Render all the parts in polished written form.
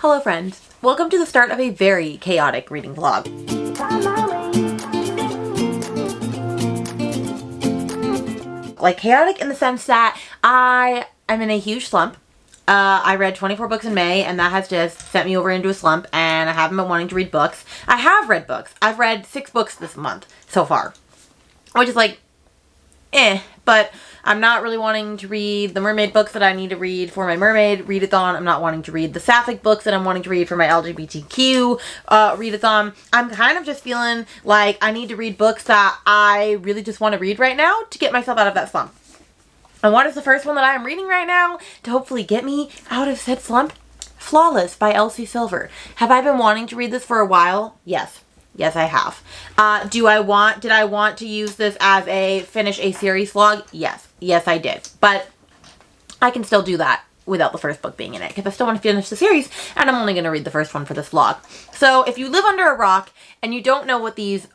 Hello friends, welcome to the start of a very chaotic reading vlog. Like chaotic in the sense that I am in a huge slump. I read 24 books in May and that has just sent me over into a slump and I haven't been wanting to read books. I have read books. I've read 6 books this month so far, which is like, but I'm not really wanting to read the mermaid books that I need to read for my mermaid read-a-thon. I'm not wanting to read the sapphic books that I'm wanting to read for my LGBTQ read-a-thon. I'm kind of just feeling like I need to read books that I really just want to read right now to get myself out of that slump. And what is the first one that I am reading right now to hopefully get me out of said slump? Flawless by Elsie Silver. Have I been wanting to read this for a while? Yes. Yes, I have. Did I want to use this as a finish a series vlog? Yes. Yes, I did. But I can still do that without the first book being in it because I still want to finish the series and I'm only going to read the first one for this vlog. So if you live under a rock and you don't know what these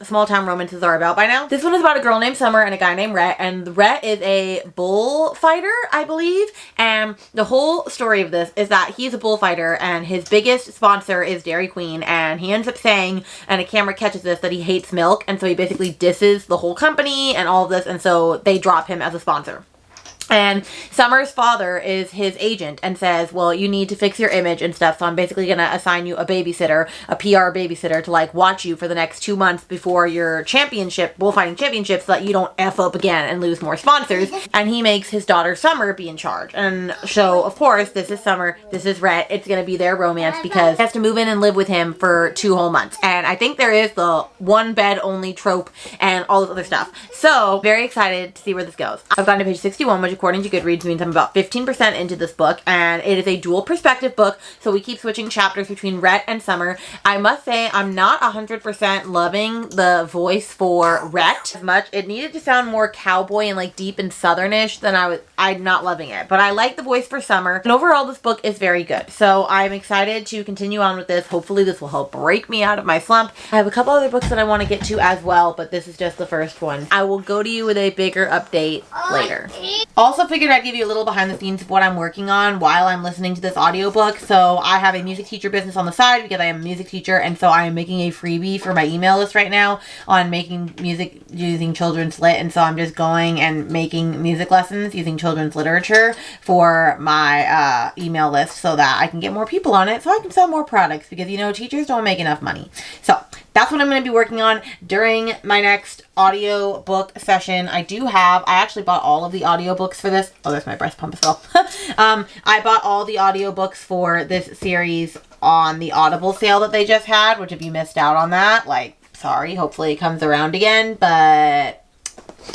small town romances are about by now, this one is about a girl named Summer and a guy named Rhett, and Rhett is a bullfighter, I believe, and the whole story of this is that he's a bullfighter and his biggest sponsor is Dairy Queen, and he ends up saying, and a camera catches this, that he hates milk, and so he basically disses the whole company and all of this, and so they drop him as a sponsor. And Summer's father is his agent and says, well, you need to fix your image and stuff, so I'm basically going to assign you a babysitter, a PR babysitter, to like watch you for the next 2 months before your bullfighting championship, so that you don't F up again and lose more sponsors. And he makes his daughter Summer be in charge. And so, of course, this is Summer, this is Rhett, it's going to be their romance because he has to move in and live with him for 2 whole months. And I think there is the one bed only trope and all this other stuff. So, very excited to see where this goes. I've gotten to page 61, which according to Goodreads means I'm about 15% into this book, and it is a dual perspective book, so we keep switching chapters between Rhett and Summer. I must say I'm not 100% loving the voice for Rhett as much. It needed to sound more cowboy and like deep and southernish than I'm not loving it, but I like the voice for Summer, and overall this book is very good. So I'm excited to continue on with this. Hopefully this will help break me out of my slump. I have a couple other books that I want to get to as well, but this is just the first one. I will go to you with a bigger update later. Also figured I'd give you a little behind the scenes of what I'm working on while I'm listening to this audiobook. So I have a music teacher business on the side because I am a music teacher, and so I am making a freebie for my email list right now on making music using children's lit, and so I'm just going and making music lessons using children's literature for my email list so that I can get more people on it so I can sell more products because, you know, teachers don't make enough money. So that's what I'm going to be working on during my next audio book session. I actually bought all of the audiobooks for this. Oh, there's my breast pump as well. I bought all the audiobooks for this series on the Audible sale that they just had, which if you missed out on that, like, sorry, hopefully it comes around again, but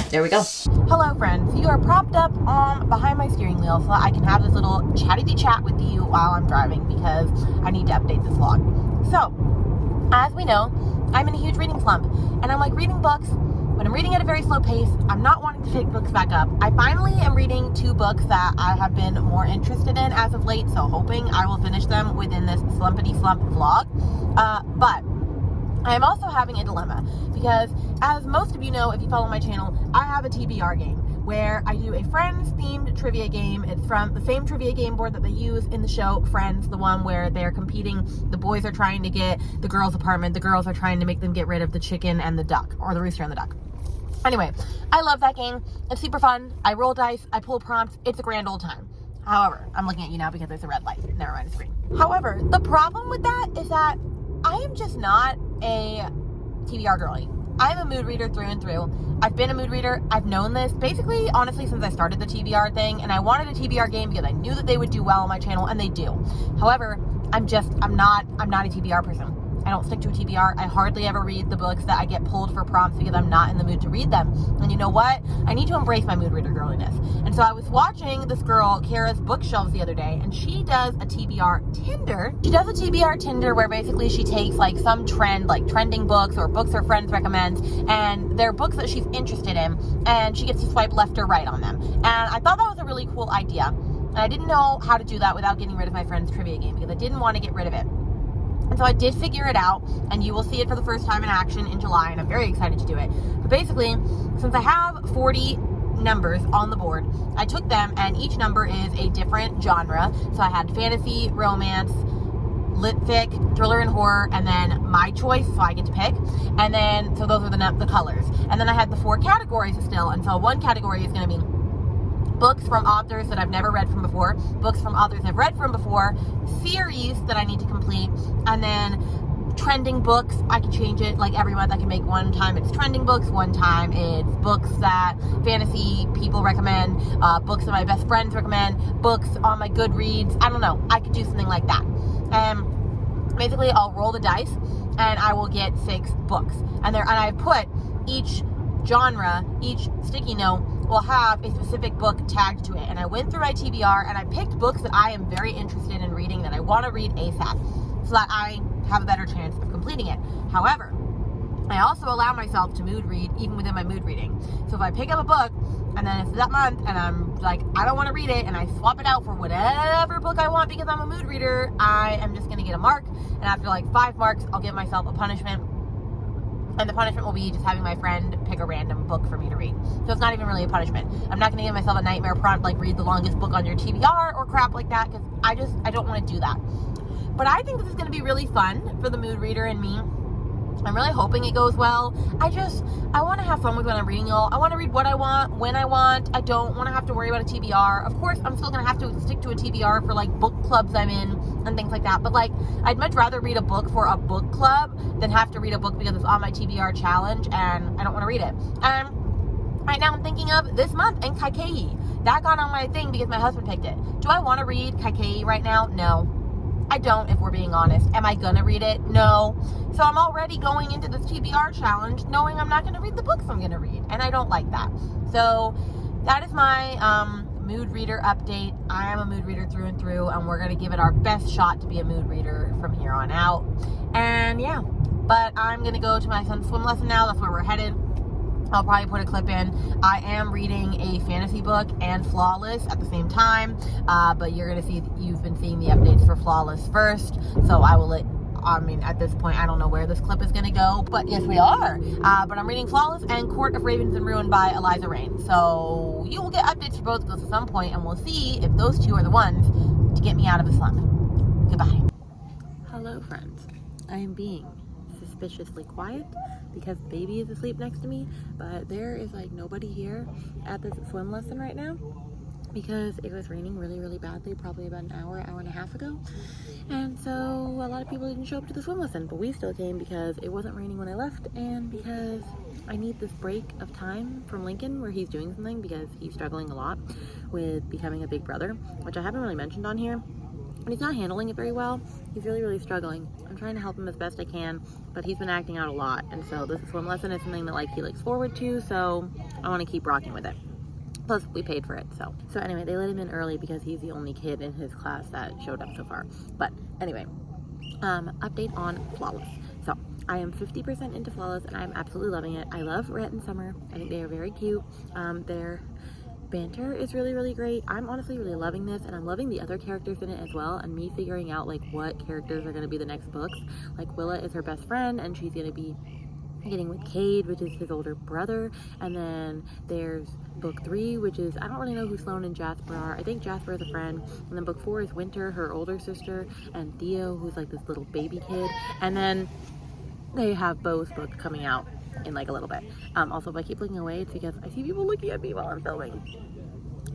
there we go. Hello friends, you are propped up behind my steering wheel so that I can have this little chatty chat with you while I'm driving because I need to update this vlog. So, as we know, I'm in a huge reading slump, and I'm like reading books, but I'm reading at a very slow pace. I'm not wanting to pick books back up. I finally am reading 2 books that I have been more interested in as of late, so hoping I will finish them within this slumpity slump vlog. But I am also having a dilemma because, as most of you know if you follow my channel, I have a TBR game where I do a Friends-themed trivia game. It's from the same trivia game board that they use in the show Friends, the one where they're competing. The boys are trying to get the girls' apartment. The girls are trying to make them get rid of the chicken and the duck, or the rooster and the duck. Anyway, I love that game. It's super fun. I roll dice. I pull prompts. It's a grand old time. However, I'm looking at you now because there's a red light. Never mind, it's green. However, the problem with that is that I am just not a TBR girly. I'm a mood reader through and through. I've been a mood reader. I've known this basically, honestly, since I started the TBR thing, and I wanted a TBR game because I knew that they would do well on my channel, and they do. However, I'm not a TBR person. I don't stick to a TBR. I hardly ever read the books that I get pulled for prompts because I'm not in the mood to read them. And you know what? I need to embrace my mood reader girliness. And so I was watching this girl, Kara's Bookshelves, the other day, and she does a TBR Tinder. She does a TBR Tinder where basically she takes like some trend, like trending books or books her friends recommend, and they're books that she's interested in, and she gets to swipe left or right on them. And I thought that was a really cool idea. And I didn't know how to do that without getting rid of my friend's trivia game because I didn't want to get rid of it. And so I did figure it out, and you will see it for the first time in action in July, and I'm very excited to do it. But basically, since I have 40 numbers on the board, I took them, and each number is a different genre. So I had fantasy, romance, lit fic, thriller and horror, and then my choice, so I get to pick. And then, so those are the colors. And then I had the 4 categories still, and so one category is going to be books from authors that I've never read from before, books from authors I've read from before, series that I need to complete, and then trending books. I can change it like every month. I can make one time it's trending books, one time it's books that fantasy people recommend, books that my best friends recommend, books on my Goodreads. I don't know. I could do something like that. Basically, I'll roll the dice and I will get 6 books. And I put each genre, each sticky note will have a specific book tagged to it. And I went through my TBR and I picked books that I am very interested in reading, that I want to read ASAP, so that I have a better chance of completing it. However, I also allow myself to mood read even within my mood reading. So if I pick up a book and then it's that month and I'm like, I don't want to read it, and I swap it out for whatever book I want because I'm a mood reader, I am just going to get a mark. And after like 5 marks, I'll give myself a punishment. And the punishment will be just having my friend pick a random book for me to read. So it's not even really a punishment. I'm not going to give myself a nightmare prompt like read the longest book on your TBR or crap like that, because I don't want to do that. But I think this is going to be really fun for the mood reader and me. I'm really hoping it goes well. I want to have fun with what I'm reading, y'all. I want to read what I want, when I want. I don't want to have to worry about a TBR. Of course, I'm still going to have to stick to a TBR for like book clubs I'm in and things like that. But like, I'd much rather read a book for a book club than have to read a book because it's on my TBR challenge and I don't want to read it. Right now I'm thinking of this month and Kaikei. That got on my thing because my husband picked it. Do I want to read Kaikei right now? No. I don't, if we're being honest. Am I gonna read it? No. So I'm already going into this TBR challenge knowing I'm not gonna read the books I'm gonna read, and I don't like that. So that is my mood reader update. I am a mood reader through and through, and we're gonna give it our best shot to be a mood reader from here on out. And yeah, but I'm gonna go to my son's swim lesson now. That's where we're headed. I'll probably put a clip in. I am reading a fantasy book and Flawless at the same time, but you're going to see, you've been seeing the updates for Flawless first, so I will at this point, I don't know where this clip is going to go, but yes, we are. But I'm reading Flawless and Court of Ravens and Ruin by Eliza Reign, so you will get updates for both of those at some point, and we'll see if those two are the ones to get me out of the slump. Goodbye. Hello, friends. I am being suspiciously quiet because baby is asleep next to me, but there is like nobody here at this swim lesson right now because it was raining really, really badly probably about an hour and a half ago, and so a lot of people didn't show up to the swim lesson, but we still came because it wasn't raining when I left and because I need this break of time from Lincoln where he's doing something because he's struggling a lot with becoming a big brother, which I haven't really mentioned on here. And he's not handling it very well. He's really, really struggling. I'm trying to help him as best I can, but he's been acting out a lot. And so this swim lesson is something that like he looks forward to, so I want to keep rocking with it. Plus, we paid for it, so. So anyway, they let him in early because he's the only kid in his class that showed up so far. But anyway, update on Flawless. So I am 50% into Flawless and I'm absolutely loving it. I love Rhett and Summer. I think they are very cute. Their banter is really, really great. I'm honestly really loving this, and I'm loving the other characters in it as well, and me figuring out like what characters are going to be the next books. Like Willa is her best friend and she's going to be getting with Cade, which is his older brother, and then there's book 3, which is, I don't really know who Sloane and Jasper are. I think Jasper is a friend, and then book 4 is Winter, her older sister, and Theo, who's like this little baby kid, and then they have Beau's book coming out in like a little bit. Also, if I keep looking away, it's because I see people looking at me while I'm filming.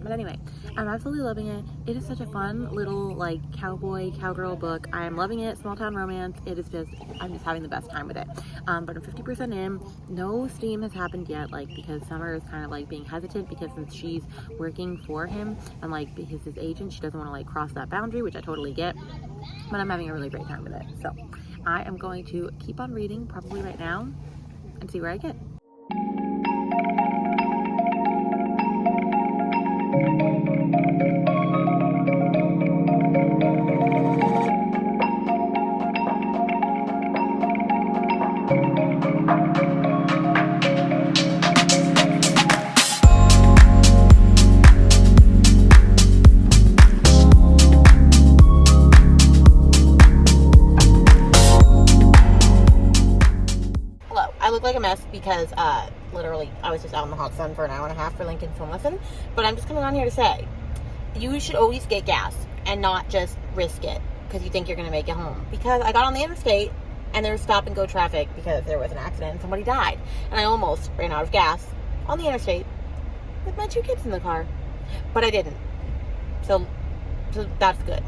But anyway, I'm absolutely loving it. It is such a fun little like cowgirl book. I am loving it. Small town romance. It is just, I'm just having the best time with it. But I'm 50% in. No steam has happened yet, like because Summer is kind of like being hesitant because since she's working for him and like he's his agent, she doesn't want to like cross that boundary, which I totally get. But I'm having a really great time with it. So I am going to keep on reading probably right now and see where I get. Like a mess because literally I was just out in the hot sun for an hour and a half for Lincoln swim lesson, but I'm just coming on here to say you should always get gas and not just risk it because you think you're going to make it home. Because I got on the interstate and there was stop and go traffic because there was an accident and somebody died. And I almost ran out of gas on the interstate with my 2 kids in the car. But I didn't. So that's good.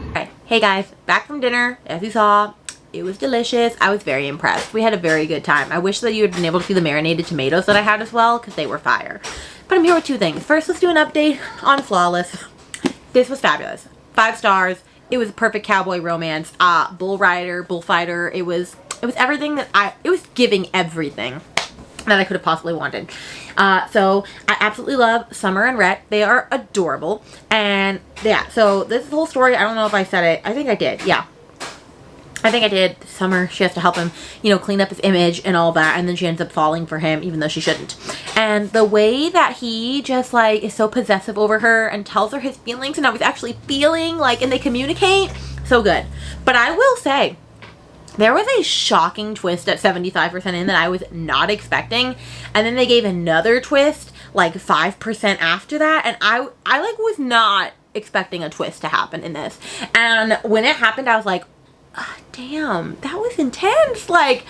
Okay. Hey guys, back from dinner. As you saw, it was delicious. I was very impressed. We had a very good time. I wish that you had been able to see the marinated tomatoes that I had as well, because they were fire. But I'm here with 2 things. First, let's do an update on Flawless. This was fabulous. 5 stars. It was a perfect cowboy romance. Bull rider, bullfighter. It was everything that it was giving everything that I could have possibly wanted. So I absolutely love Summer and Rhett. They are adorable. And yeah, so this is the whole story. I don't know if I said it. I think I did. Yeah. I think I did. Summer, she has to help him, you know, clean up his image and all that, and then she ends up falling for him, even though she shouldn't. And the way that he just, like, is so possessive over her and tells her his feelings and how he's actually feeling, like, and they communicate, so good. But I will say, there was a shocking twist at 75% in that I was not expecting, and then they gave another twist, like, 5% after that, and I like, was not expecting a twist to happen in this. And when it happened, I was like, oh, damn, that was intense. Like,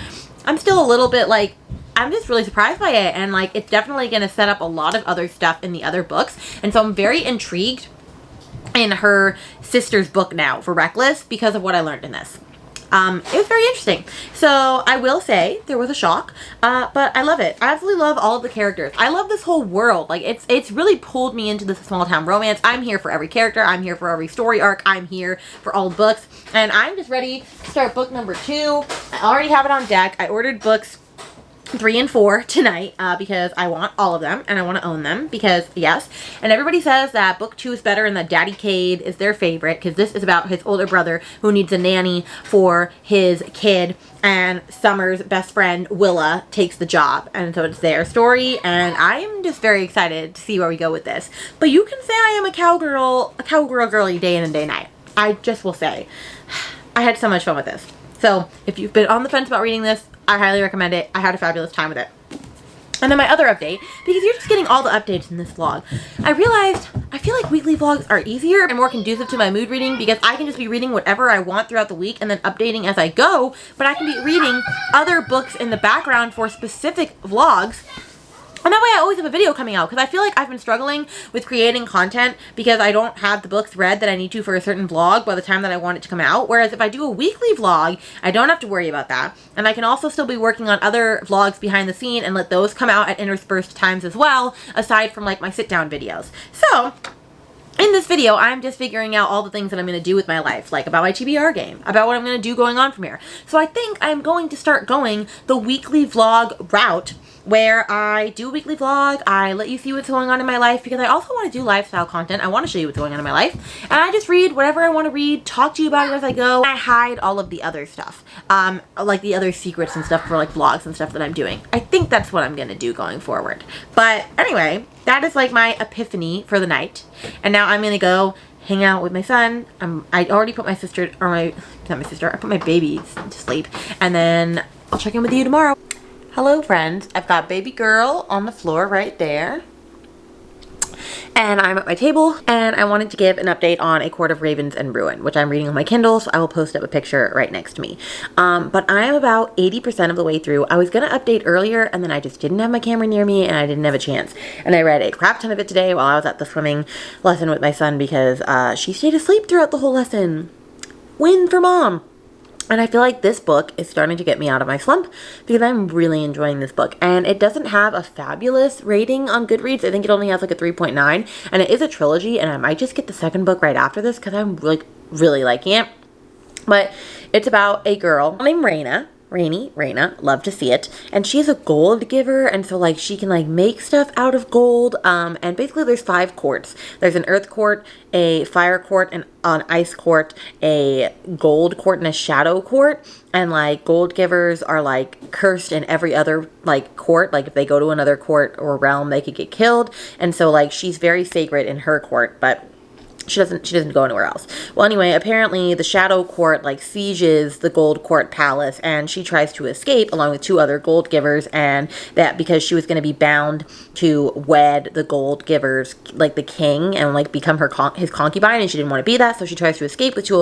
I'm still a little bit like, I'm just really surprised by it. And like, it's definitely going to set up a lot of other stuff in the other books. And so I'm very intrigued in her sister's book now for Reckless because of what I learned in this. It was very interesting. So I will say there was a shock, but I love it. I absolutely love all of the characters. I love this whole world. Like, it's really pulled me into this small town romance. I'm here for every character. I'm here for every story arc. I'm here for all the books, and I'm just ready to start book number 2. I already have it on deck. I ordered books 3 and 4 tonight because I want all of them and I want to own them because yes. And everybody says that book 2 is better and that Daddy Cade is their favorite because this is about his older brother who needs a nanny for his kid, and Summer's best friend Willa takes the job, and so it's their story, and I'm just very excited to see where we go with this. But you can say I am a cowgirl girly day in and day night. I just will say I had so much fun with this. So if you've been on the fence about reading this, I highly recommend it. I had a fabulous time with it. And then my other update, because you're just getting all the updates in this vlog, I realized I feel like weekly vlogs are easier and more conducive to my mood reading because I can just be reading whatever I want throughout the week and then updating as I go, but I can be reading other books in the background for specific vlogs. And that way I always have a video coming out because I feel like I've been struggling with creating content because I don't have the books read that I need to for a certain vlog by the time that I want it to come out. Whereas if I do a weekly vlog, I don't have to worry about that. And I can also still be working on other vlogs behind the scene and let those come out at interspersed times as well, aside from like my sit down videos. So in this video, I'm just figuring out all the things that I'm going to do with my life, like about my TBR game, about what I'm going to do going on from here. So I think I'm going to start going the weekly vlog route where I do a weekly vlog, I let you see what's going on in my life because I also want to do lifestyle content. I want to show you what's going on in my life. And I just read whatever I want to read, talk to you about it as I go. I hide all of the other stuff, like the other secrets and stuff for like vlogs and stuff that I'm doing. I think that's what I'm going to do going forward. But anyway, that is like my epiphany for the night. And now I'm going to go hang out with my son. I already put my sister, or not my sister, I put my baby to sleep. And then I'll check in with you tomorrow. Hello friends, I've got baby girl on the floor right there. And I'm at my table and I wanted to give an update on A Court of Ravens and Ruin, which I'm reading on my Kindle, so I will post up a picture right next to me. But I am about 80% of the way through. I was going to update earlier and then I just didn't have my camera near me and I didn't have a chance. And I read a crap ton of it today while I was at the swimming lesson with my son because she stayed asleep throughout the whole lesson. Win for mom! And I feel like this book is starting to get me out of my slump because I'm really enjoying this book. And it doesn't have a fabulous rating on Goodreads. I think it only has like a 3.9. And it is a trilogy. And I might just get the second book right after this because I'm really liking it. But it's about a girl named Raina, love to see it, and she's a gold giver, and so like she can like make stuff out of gold, and basically there's 5 courts. There's an earth court, a fire court, an ice court, a gold court, and a shadow court, and like gold givers are like cursed in every other like court. Like if they go to another court or realm, they could get killed, and so like she's very sacred in her court, but she doesn't go anywhere else. Well, anyway, apparently the Shadow Court like sieges the Gold Court Palace, and she tries to escape along with 2 other gold givers, and that because she was going to be bound to wed the gold givers, like the king, and like become his concubine, and she didn't want to be that, so she tries to escape with 2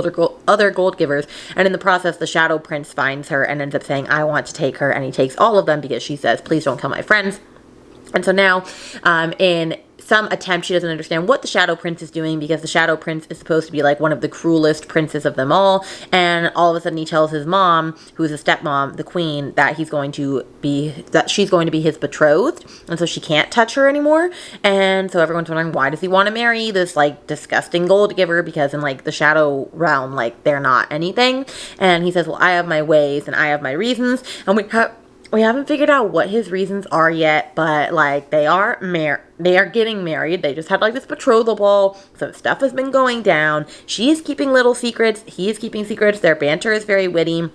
other gold givers, and in the process the Shadow Prince finds her and ends up saying, I want to take her, and he takes all of them because she says, please don't kill my friends. And so now, in some attempt, she doesn't understand what the Shadow Prince is doing, because the Shadow Prince is supposed to be like one of the cruelest princes of them all, and all of a sudden he tells his mom, who's a stepmom, the queen, that she's going to be his betrothed, and so she can't touch her anymore. And so everyone's wondering, why does he want to marry this like disgusting gold giver, because in like the Shadow realm, like they're not anything. And he says, well, I have my ways and I have my reasons, and we haven't figured out what his reasons are yet, but like they are getting married. They just had like this betrothal ball. Some stuff has been going down. She is keeping little secrets. He is keeping secrets. Their banter is very witty.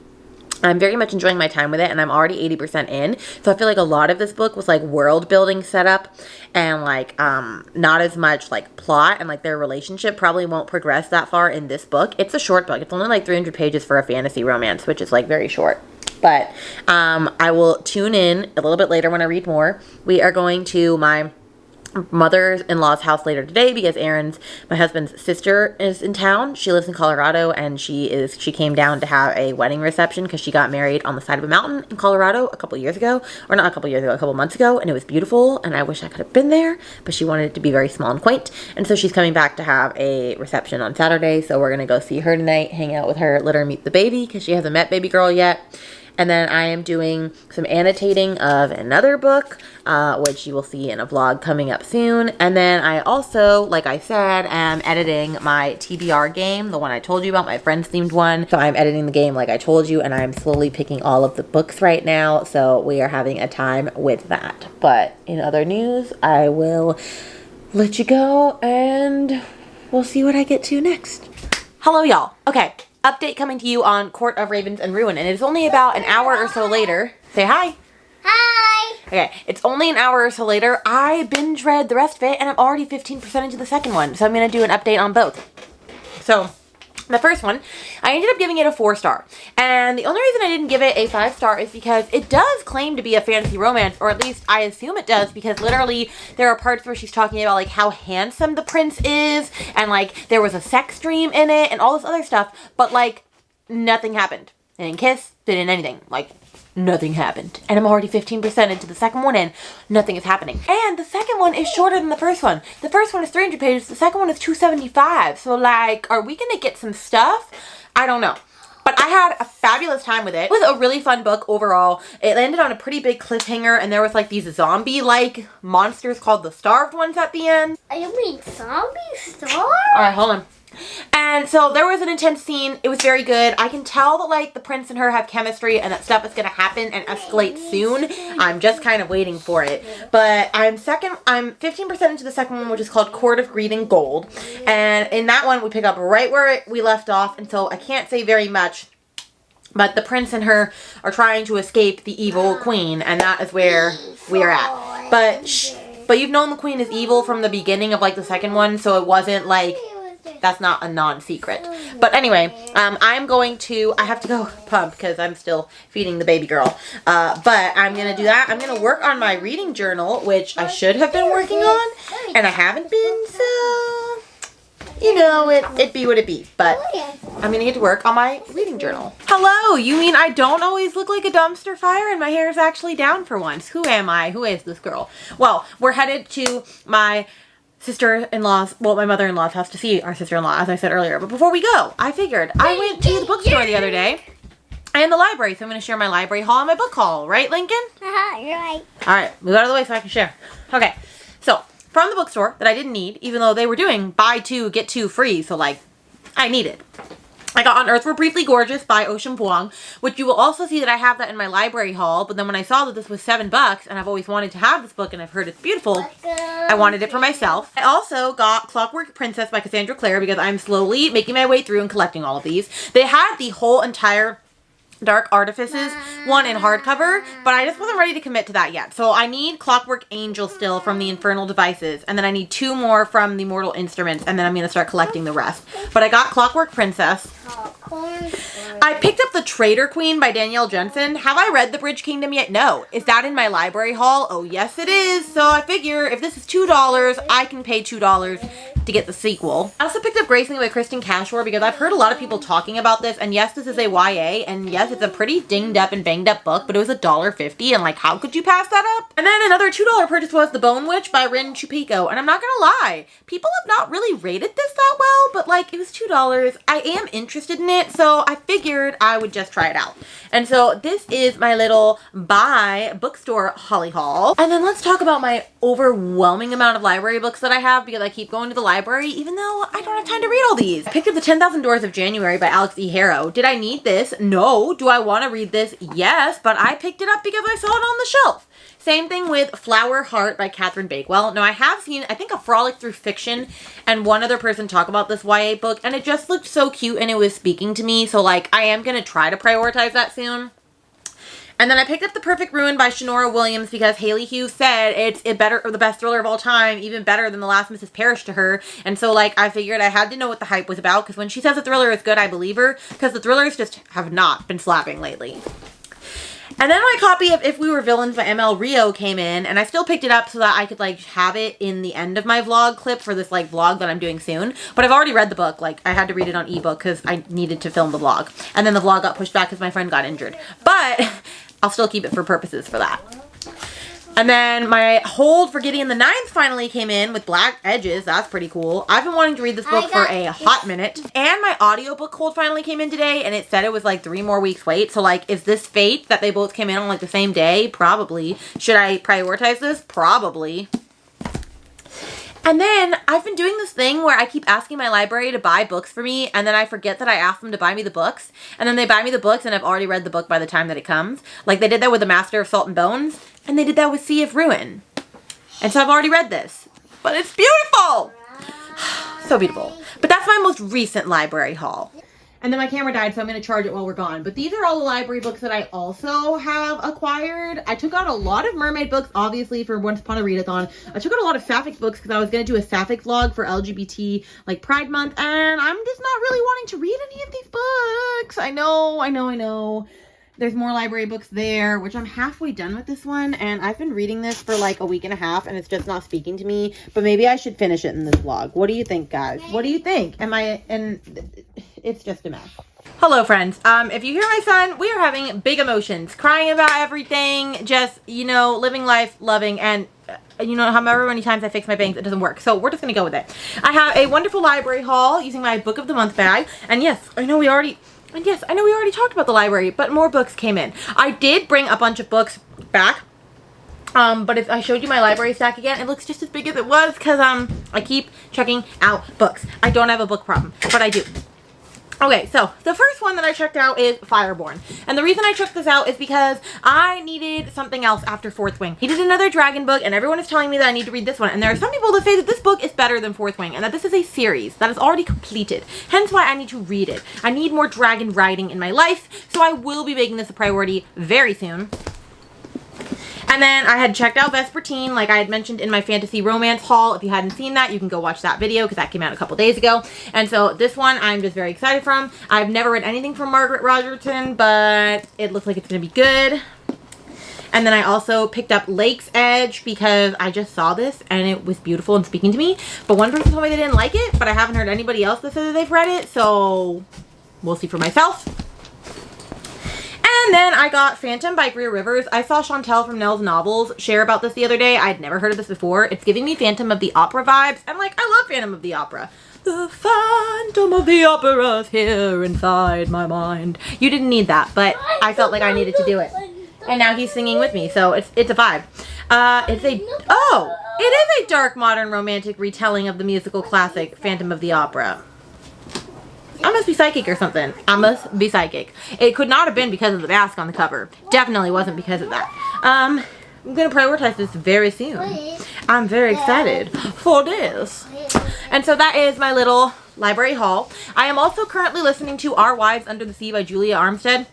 I'm very much enjoying my time with it, and I'm already 80% in. So I feel like a lot of this book was like world building setup, and like not as much like plot, and like their relationship probably won't progress that far in this book. It's a short book. It's only like 300 pages for a fantasy romance, which is like very short. But I will tune in a little bit later when I read more. We are going to my mother-in-law's house later today because my husband's sister, is in town. She lives in Colorado, and she came down to have a wedding reception because she got married on the side of a mountain in Colorado a couple months ago, and it was beautiful, and I wish I could have been there, but she wanted it to be very small and quaint, and so she's coming back to have a reception on Saturday, so we're gonna go see her tonight, hang out with her, let her meet the baby because she hasn't met baby girl yet. And then I am doing some annotating of another book, which you will see in a vlog coming up soon. And then I also, like I said, am editing my TBR game, the one I told you about, my Friends themed one. So I'm editing the game like I told you, and I'm slowly picking all of the books right now. So we are having a time with that. But in other news, I will let you go, and we'll see what I get to next. Hello, y'all. Okay. Update coming to you on Court of Ravens and Ruin, and it is only about an hour or so later. Say hi. Hi. Okay, it's only an hour or so later. I binge read the rest of it, and I'm already 15% into the second one, so I'm going to do an update on both. So, the first one, I ended up giving it a 4-star. And the only reason I didn't give it a 5-star is because it does claim to be a fantasy romance, or at least I assume it does, because literally there are parts where she's talking about like how handsome the prince is, and like there was a sex dream in it, and all this other stuff, but like nothing happened. They didn't kiss, they didn't anything. Like, nothing happened. And I'm already 15% into the second one, and nothing is happening. And the second one is shorter than the first one. The first one is 300 pages, the second one is 275. So like, are we gonna get some stuff? I don't know. But I had a fabulous time with it. It was a really fun book overall. It landed on a pretty big cliffhanger, and there was like these zombie-like monsters called the Starved Ones at the end. You mean zombie star? Alright, hold on. And so there was an intense scene. It was very good. I can tell that like the prince and her have chemistry, and that stuff is gonna happen and escalate soon. I'm just kind of waiting for it. But I'm 15% into the second one, which is called Court of Greed and Gold. And in that one we pick up right where we left off, and so I can't say very much. But the prince and her are trying to escape the evil queen, and that is where we are at. But you've known the queen is evil from the beginning of like the second one, so it wasn't like, that's not a non-secret. But anyway, I have to go pump because I'm still feeding the baby girl. But I'm going to do that. I'm going to work on my reading journal, which I should have been working on, and I haven't been, so, you know, it be what it be. But I'm going to get to work on my reading journal. Hello, you mean I don't always look like a dumpster fire and my hair is actually down for once? Who am I? Who is this girl? Well, we're headed to my my mother-in-law's house to see our sister-in-law, as I said earlier. But before we go, I figured I went to the bookstore the other day and the library, so I'm going to share my library haul and my book haul. Right, Lincoln? You're right. All right, move out of the way so I can share. Okay, so from the bookstore that I didn't need, even though they were doing buy 2, get 2 free, so like, I need it. I got On Earth We're Briefly Gorgeous by Ocean Vuong, which you will also see that I have that in my library haul, but then when I saw that this was $7, and I've always wanted to have this book, and I've heard it's beautiful, I wanted it for myself. I also got Clockwork Princess by Cassandra Clare, because I'm slowly making my way through and collecting all of these. They had the whole entire Dark Artifices one in hardcover, but I just wasn't ready to commit to that yet. So I need Clockwork Angel still from the Infernal Devices, and then I need 2 more from the Mortal Instruments, and then I'm going to start collecting the rest. But I got Clockwork Princess. I picked up The Traitor Queen by Danielle Jensen. Have I read The Bridge Kingdom yet? No. Is that in my library haul? Oh, yes it is. So I figure if this is $2, I can pay $2 to get the sequel. I also picked up Gracing by Kristen Cashore because I've heard a lot of people talking about this, and yes, this is a YA, and yes, it's a pretty dinged up and banged up book, but it was $1.50, and like, how could you pass that up? And then another $2 purchase was The Bone Witch by Rin Chupico, and I'm not gonna lie, people have not really rated this that well, but like, it was $2. I am interested in it, so I figured I would just try it out. And so this is my little buy bookstore holly haul. And then let's talk about my overwhelming amount of library books that I have because I keep going to the library even though I don't have time to read all these. I picked up The 10,000 Doors of January by Alex E. Harrow. Did I need this? No. Do I want to read this? Yes, but I picked it up because I saw it on the shelf. Same thing with Flower Heart by Catherine Bakewell. Now I have seen, I think, a Frolic Through Fiction and one other person talk about this YA book, and it just looked so cute and it was speaking to me, so like I am going to try to prioritize that soon. And then I picked up The Perfect Ruin by Shanora Williams because Haley Hughes said it's the best thriller of all time, even better than The Last Mrs. Parrish to her. And so, like, I figured I had to know what the hype was about because when she says a thriller is good, I believe her because the thrillers just have not been slapping lately. And then my copy of If We Were Villains by ML Rio came in, and I still picked it up so that I could, like, have it in the end of my vlog clip for this, like, vlog that I'm doing soon. But I've already read the book. Like, I had to read it on ebook because I needed to film the vlog. And then the vlog got pushed back because my friend got injured. But I'll still keep it for purposes for that. And then my hold for Gideon the Ninth finally came in with black edges. That's pretty cool. I've been wanting to read this book for a hot minute. And my audiobook hold finally came in today, and it said it was like 3 more weeks wait. So like, is this fate that they both came in on like the same day? Probably. Should I prioritize this? Probably. And then I've been doing this thing where I keep asking my library to buy books for me, and then I forget that I asked them to buy me the books, and then they buy me the books and I've already read the book by the time that it comes. Like they did that with The Master of Salt and Bones, and they did that with Sea of Ruin. And so I've already read this, but it's beautiful! So beautiful. But that's my most recent library haul. And then my camera died, so I'm going to charge it while we're gone. But these are all the library books that I also have acquired. I took out a lot of mermaid books, obviously, for Once Upon a Readathon. I took out a lot of sapphic books because I was going to do a sapphic vlog for LGBT, like, Pride Month. And I'm just not really wanting to read any of these books. I know. There's more library books there, which I'm halfway done with this one. And I've been reading this for like a week and a half, and it's just not speaking to me. But maybe I should finish it in this vlog. What do you think, guys? What do you think? It's just a mess. Hello, friends. If you hear my son, we are having big emotions, crying about everything, just, you know, living life, loving, and you know, however many times I fix my bangs, it doesn't work. So we're just going to go with it. I have a wonderful library haul using my Book of the Month bag. And yes, I know we already talked about the library, but more books came in. I did bring a bunch of books back. But if I showed you my library stack again, it looks just as big as it was because I keep checking out books. I don't have a book problem, but I do. Okay, so the first one that I checked out is Fireborn. And the reason I checked this out is because I needed something else after Fourth Wing. He did another dragon book, and everyone is telling me that I need to read this one. And there are some people that say that this book is better than Fourth Wing, and that this is a series that is already completed. Hence why I need to read it. I need more dragon riding in my life, so I will be making this a priority very soon. And then I had checked out Vespertine, like I had mentioned in my fantasy romance haul. If you hadn't seen that, you can go watch that video because that came out a couple days ago. And so this one I'm just very excited from. I've never read anything from Margaret Rogerton, but it looks like it's going to be good. And then I also picked up Lake's Edge because I just saw this and it was beautiful and speaking to me. But one person told me they didn't like it, but I haven't heard anybody else that said that they've read it. So we'll see for myself. And then I got Phantom by Greer Rivers. I saw Chantel from Nell's Novels share about this the other day. I'd never heard of this before. It's giving me Phantom of the Opera vibes. And like, I love Phantom of the Opera. The Phantom of the Opera is here inside my mind. You didn't need that, but I felt like I needed to do it. And now he's singing with me, so it's a vibe. It is a dark modern romantic retelling of the musical classic Phantom of the Opera. I must be psychic or something. I must be psychic. It could not have been because of the mask on the cover. Definitely wasn't because of that. I'm going to prioritize this very soon. I'm very excited for this. And so that is my little library haul. I am also currently listening to Our Wives Under the Sea by Julia Armstead.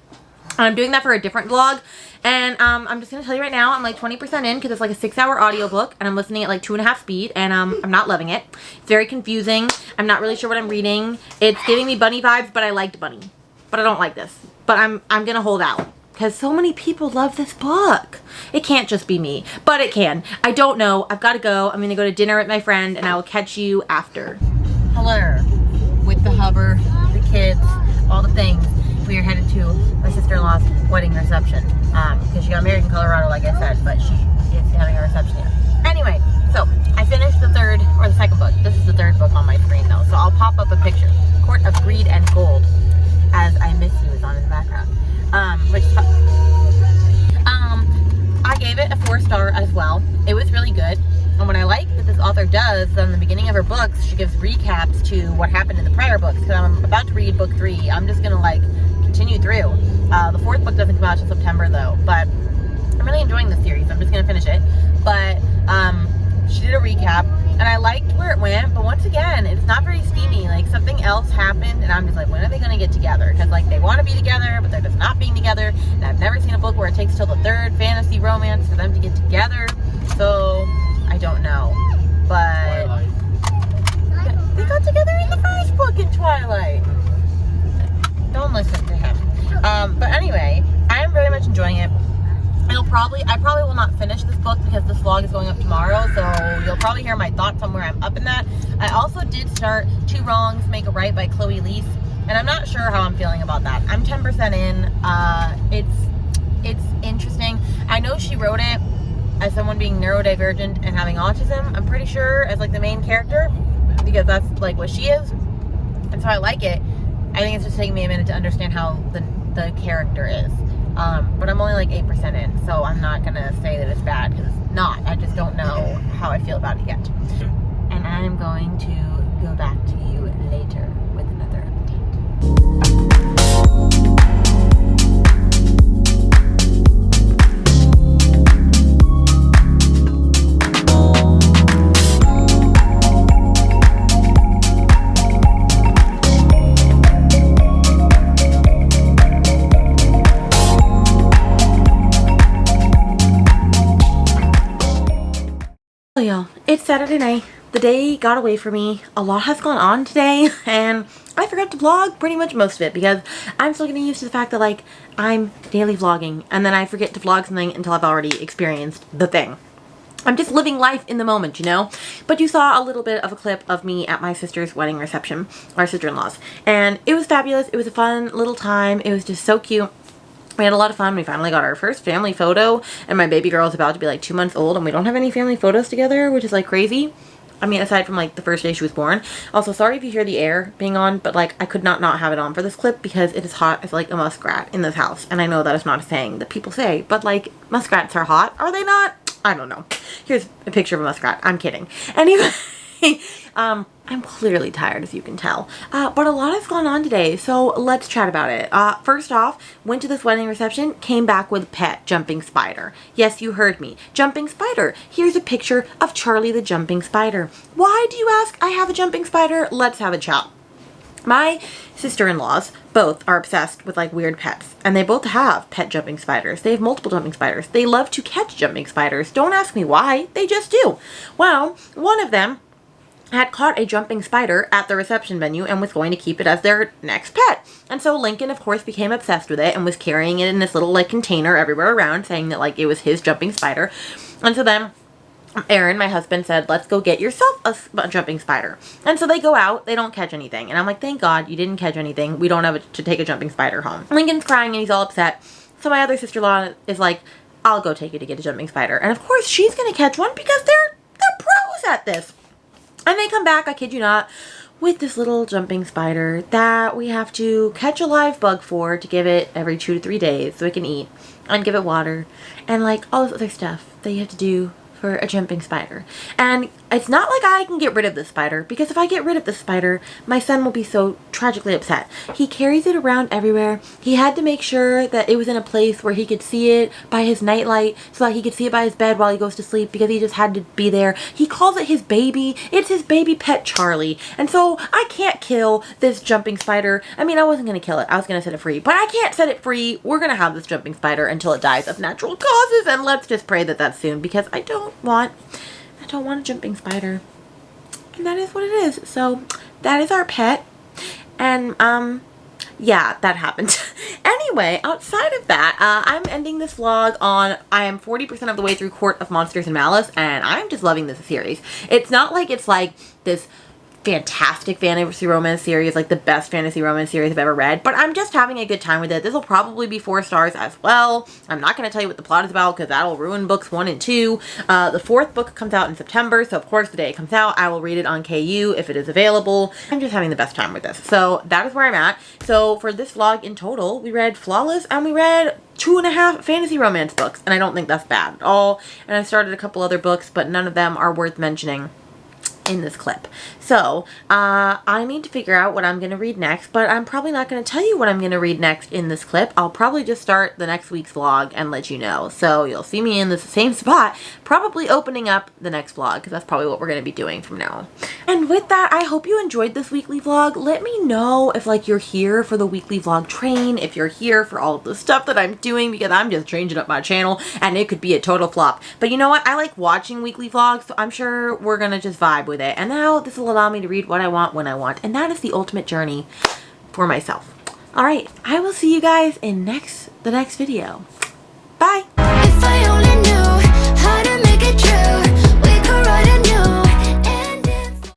And I'm doing that for a different vlog. And I'm just going to tell you right now, I'm like 20% in because it's like a 6-hour audiobook. And I'm listening at like 2.5 speed. And I'm not loving it. It's very confusing. I'm not really sure what I'm reading. It's giving me bunny vibes, but I liked bunny. But I don't like this. But I'm going to hold out. Because so many people love this book. It can't just be me. But it can. I don't know. I've got to go. I'm going to go to dinner with my friend. And I will catch you after. Hello. With the hover, the kids, all the things. We are headed to my sister-in-law's wedding reception because she got married in Colorado, like I said, but she is having a reception here. Anyway, so I finished the second book. This is the third book on my screen, though, so I'll pop up a picture. Court of Greed and Gold, as I Miss You is on in the background. I gave it a 4-star as well. It was really good. And what I like that this author does is on the beginning of her books, she gives recaps to what happened in the prior books. Because I'm about to read book 3. I'm just going to like continue through. The 4th book doesn't come out until September though. But I'm really enjoying the series. I'm just going to finish it. But she did a recap. And I liked where it went. But once again, it's not very steamy. Like something else happened. And I'm just like, when are they going to get together? Because like they want to be together, but they're just not being together. And I've never seen a book where it takes till the 3rd fantasy romance for them to get together. So I don't know, but they got together in the first book in Twilight. Don't listen to him. But anyway, I am very much enjoying it. I probably will not finish this book because this vlog is going up tomorrow, so you'll probably hear my thoughts on where I'm up in that. I also did start Two Wrongs Make a Right by Chloe Leese, and I'm not sure how I'm feeling about that. I'm 10% in. It's interesting. I know she wrote it as someone being neurodivergent and having autism, I'm pretty sure, as like the main character, because that's like what she is, and so I like it. I think it's just taking me a minute to understand how the character is, but I'm only like 8% in, so I'm not gonna say that it's bad, because it's not. I just don't know how I feel about it yet, and I'm going to go back to you later with another update. Y'all, it's Saturday night. The day got away from me. A lot has gone on today, and I forgot to vlog pretty much most of it because I'm still getting used to the fact that like I'm daily vlogging and then I forget to vlog something until I've already experienced the thing. I'm just living life in the moment, you know? But you saw a little bit of a clip of me at my sister's wedding reception, our sister-in-law's, and it was fabulous. It was a fun little time. It was just so cute. We had a lot of fun. We finally got our first family photo, and my baby girl is about to be like 2 months old, and we don't have any family photos together, which is like crazy. I mean, aside from like the first day she was born. Also, sorry if you hear the air being on, but like I could not have it on for this clip because it is hot as like a muskrat in this house. And I know that is not a saying that people say, but like muskrats are hot. Are they not? I don't know. Here's a picture of a muskrat. I'm kidding. Anyway, I'm clearly tired, as you can tell. But a lot has gone on today, so let's chat about it. First off, went to this wedding reception, came back with pet jumping spider. Yes, you heard me. Jumping spider. Here's a picture of Charlie the jumping spider. Why, do you ask? I have a jumping spider. Let's have a chat. My sister-in-laws both are obsessed with like weird pets, and they both have pet jumping spiders. They have multiple jumping spiders. They love to catch jumping spiders. Don't ask me why. They just do. Well, one of them had caught a jumping spider at the reception venue and was going to keep it as their next pet. And so Lincoln, of course, became obsessed with it and was carrying it in this little like container everywhere around, saying that like it was his jumping spider. And so then Aaron, my husband, said, let's go get yourself a jumping spider. And so they go out. They don't catch anything. And I'm like, thank God you didn't catch anything. We don't have to take a jumping spider home. Lincoln's crying and he's all upset. So my other sister-in-law is like, I'll go take you to get a jumping spider. And of course she's going to catch one because they're pros at this. And they come back, I kid you not, with this little jumping spider that we have to catch a live bug for to give it every 2 to 3 days so it can eat and give it water and like all this other stuff that you have to do for a jumping spider. And it's not like I can get rid of this spider, because if I get rid of this spider, my son will be so tragically upset. He carries it around everywhere. He had to make sure that it was in a place where he could see it by his nightlight, so that he could see it by his bed while he goes to sleep, because he just had to be there. He calls it his baby. It's his baby pet Charlie. And so I can't kill this jumping spider. I mean, I wasn't going to kill it. I was going to set it free, but I can't set it free. We're going to have this jumping spider until it dies of natural causes, and let's just pray that that's soon, because I don't want a jumping spider. And that is what it is. So that is our pet. And yeah, that happened. Anyway, outside of that, I'm ending this vlog on, I am 40% of the way through Court of Monsters and Malice, and I'm just loving this series. It's not like it's like this fantastic fantasy romance series, like the best fantasy romance series I've ever read, but I'm just having a good time with it. This will probably be 4 stars as well. I'm not going to tell you what the plot is about, because that'll ruin books 1 and 2. The 4th book comes out in September, so of course the day it comes out, I will read it on KU if it is available. I'm just having the best time with this. So that is where I'm at. So for this vlog in total, we read Flawless, and we read 2.5 fantasy romance books, and I don't think that's bad at all. And I started a couple other books, but none of them are worth mentioning in this clip. So I need to figure out what I'm going to read next, but I'm probably not going to tell you what I'm going to read next in this clip. I'll probably just start the next week's vlog and let you know. So you'll see me in the same spot, probably opening up the next vlog, because that's probably what we're going to be doing from now on. And with that, I hope you enjoyed this weekly vlog. Let me know if like you're here for the weekly vlog train, if you're here for all of the stuff that I'm doing, because I'm just changing up my channel and it could be a total flop. But you know what? I like watching weekly vlogs, so I'm sure we're going to just vibe with it. And now this will allow me to read what I want when I want. And that is the ultimate journey for myself. All right, I will see you guys in the next video. Bye.